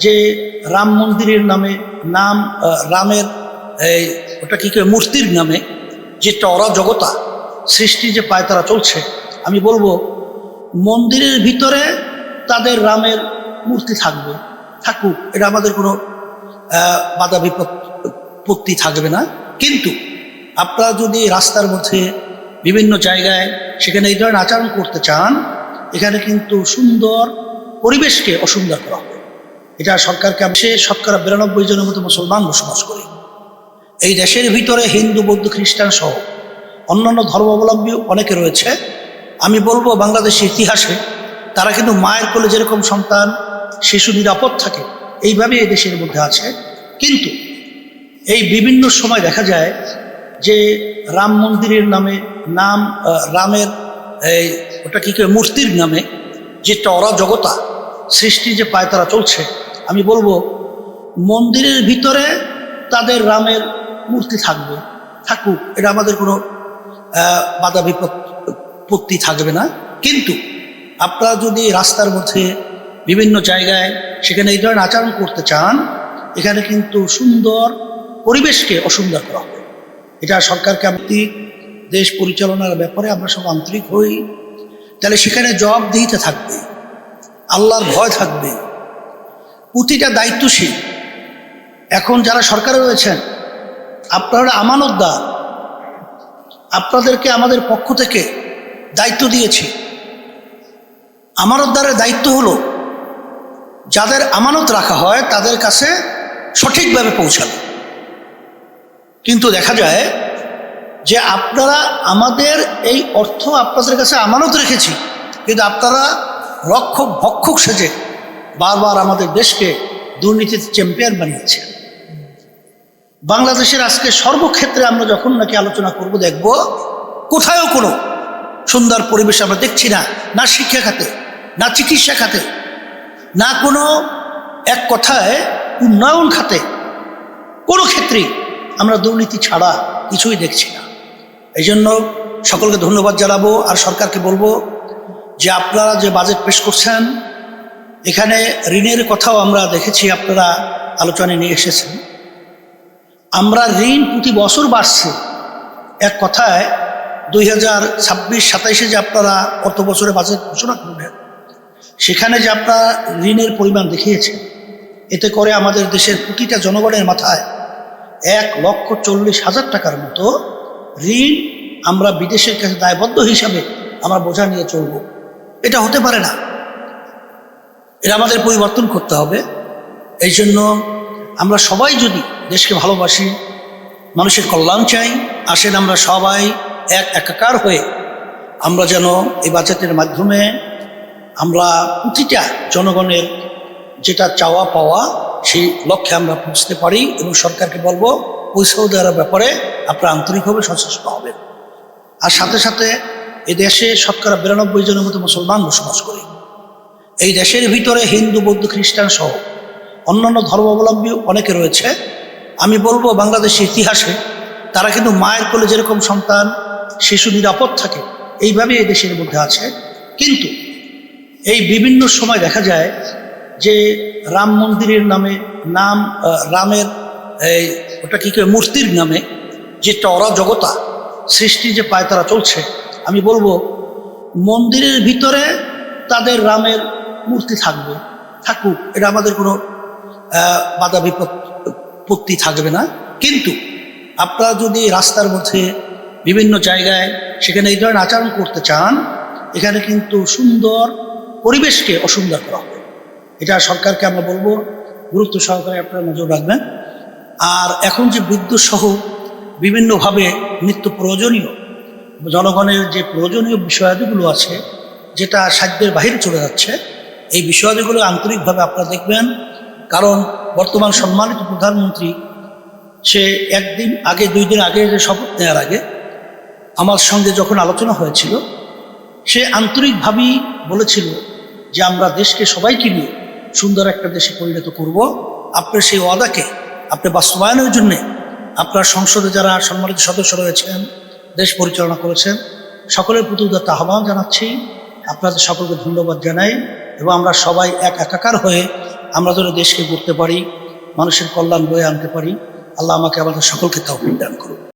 যে রাম মন্দিরের নামে নাম রামের ওটা কি করে মূর্তির নামে যে অরাজকতা সৃষ্টি যে পায়তারা চলছে, আমি বলবো মন্দিরের ভিতরে তাদের রামের মূর্তি থাকবে, থাকুক, এটা আমাদের কোনো বাধা বিপত্তি থাকবে না। কিন্তু আপনারা যদি রাস্তার মধ্যে বিভিন্ন জায়গায় সেখানে এই ধরনের আচরণ করতে চান, এখানে কিন্তু সুন্দর পরিবেশকে অসুন্দর করা হবে। এটা সরকারকে, আমি শতকরা 92 জনের মতো মুসলমান বসবাস করি। এই দেশের ভিতরে হিন্দু, বৌদ্ধ, খ্রিস্টান সহ অন্যান্য ধর্মাবলম্বী অনেকে রয়েছে। আমি বলবো বাংলাদেশের ইতিহাসে তারা কিন্তু মায়ের কোলে যেরকম সন্তান শিশু নিরাপদ থাকে, এইভাবে এই দেশের মধ্যে আছে। কিন্তু এই বিভিন্ন সময় দেখা যায় যে রাম মন্দিরের নামে নাম রামের ওটা কি করে মূর্তির নামে যে অরাজকতা সৃষ্টি যে পায়তারা চলছে, আমি বলবো মন্দিরের ভিতরে তাদের রামের মূর্তি থাকবে, থাকুক, এটা আমাদের কোনো বাধা বিপত্তি থাকবে না। কিন্তু আপনারা যদি রাস্তার মধ্যে বিভিন্ন জায়গায় সেখানে এই ধরনের আচরণ করতে চান, এখানে কিন্তু সুন্দর পরিবেশকে অসুন্দর করা হবে। এটা সরকারকে, আমি দেশ পরিচালনার ব্যাপারে আমরা সব আন্তরিক হই, তাহলে সেখানে জবাবদিহিতা থাকবে, আল্লাহর ভয় থাকবে, প্রতিটা দায়িত্বশীল। এখন যারা সরকারে রয়েছেন, আপনারা আমানতদার, আপনাদেরকে আমাদের পক্ষ থেকে দায়িত্ব দিয়েছি। আমানতদারের দায়িত্ব হলো যাদের আমানত রাখা হয় তাদের কাছে সঠিকভাবে পৌঁছানো। কিন্তু দেখা যায় যে আপনারা আমাদের এই অর্থ আপনাদের কাছে আমানত রেখেছি, কিন্তু আপনারা রক্ষক ভক্ষক সেজে বারবার আমাদের দেশকে দুর্নীতির চ্যাম্পিয়ন বানিয়েছেন। বাংলাদেশের আজকে সর্বক্ষেত্রে আমরা যখন নাকি আলোচনা করব, দেখব কোথাও কোনো সুন্দর পরিবেশ আমরা দেখছি না, না শিক্ষা খাতে, না চিকিৎসা খাতে, না কোনো এক কথায় উন্নয়ন খাতে, কোনো ক্ষেত্রেই আমরা দুর্নীতি ছাড়া কিছুই দেখছি না। এই জন্য সকলকে ধন্যবাদ জানাবো। আর সরকারকে বলবো যে আপনারা যে বাজেট পেশ করছেন, এখানে ঋণের কথাও আমরা দেখেছি আপনারা আলোচনায় নিয়ে এসেছেন। আমরা ঋণ প্রতি বছর বাড়ছে। এক কথায় 2026-27 যে আপনারা অর্থ বছরে বাজেট ঘোষণা করবেন, সেখানে যে আপনারা ঋণের পরিমাণ দেখিয়েছেন, এতে করে আমাদের দেশের প্রতিটা জনগণের মাথায় 1,40,000 টাকার মতো ঋণ আমরা বিদেশের কাছে দায়বদ্ধ হিসাবে আমরা বোঝা নিয়ে চলব। এটা হতে পারে না, এটা আমাদের পরিবর্তন করতে হবে। এই জন্য আমরা সবাই যদি দেশকে ভালোবাসি, মানুষের কল্যাণ চাই, আসেন আমরা সবাই একাকার হয়ে আমরা যেন এই বাজেটের মাধ্যমে আমরা প্রতিটা জনগণের যেটা চাওয়া পাওয়া সেই লক্ষ্যে আমরা পৌঁছতে পারি। এবং সরকারকে বলবো পৌঁছাও দেওয়ার ব্যাপারে আপনারা আন্তরিকভাবে সচেষ্ট হবেন। আর সাথে সাথে এই দেশে শতকরা 92 জনের মতো মুসলমান বসবাস করি। এই দেশের ভিতরে হিন্দু, বৌদ্ধ, খ্রিস্টান সহ অন্যান্য ধর্মাবলম্বী অনেকে রয়েছে। আমি বলবো বাংলাদেশের ইতিহাসে তারা কিন্তু মায়ের কোলে যেরকম সন্তান শিশু নিরাপদ থাকে, এইভাবে এই দেশের মধ্যে আছে। কিন্তু এই বিভিন্ন সময় দেখা যায় যে রাম মন্দিরের নামে নাম রামের ওটা কি করে মূর্তির নামে যে অরাজকতা সৃষ্টি যে পায়তারা চলছে, আমি বলবো মন্দিরের ভিতরে তাদের রামের মূর্তি থাকবে, থাকুক, এটা আমাদের কোনো বাধা বিপত্তি থাকবে না। কিন্তু আপনারা যদি রাস্তার মধ্যে বিভিন্ন জায়গায় সেখানে এই ধরনের আচরণ করতে চান, এখানে কিন্তু সুন্দর পরিবেশকে অসুন্দর করা হবে। এটা সরকারকে আমরা বলবো গুরুত্ব সহকারে আপনারা নজর রাখবেন। আর এখন যে বিদ্যুৎ সহ বিভিন্নভাবে নিত্য প্রয়োজনীয় জনগণের যে প্রয়োজনীয় বিষয়াদিগুলো আছে, যেটা সাধ্যের বাহিরে চলে যাচ্ছে, এই বিষয়াদিগুলো আন্তরিকভাবে আপনারা দেখবেন। কারণ বর্তমান সম্মানিত প্রধানমন্ত্রী সে একদিন আগে, 2 দিন আগে, যে শপথ নেওয়ার আগে আমার সঙ্গে যখন আলোচনা হয়েছিল, সে আন্তরিকভাবেই বলেছিল যে আমরা দেশকে সবাইকে নিয়ে সুন্দর একটা দেশে পরিণত করব। আপনার সেই ওয়াদাকে আপনি বাস্তবায়নের জন্যে আপনার সংসদে যারা সম্মানিত সদস্য রয়েছেন, দেশ পরিচালনা করেছেন, সকলের প্রতি উদাত্ত আহ্বান জানাচ্ছি। আপনাদের সকলকে ধন্যবাদ জানাই এবং আমরা সবাই একাকার হয়ে আমরা যেন দেশকে গড়তে পারি, মানুষের কল্যাণ বয়ে আনতে পারি। আল্লাহ আমাকে আমাদের সকলকে তৌফিক দান করুন।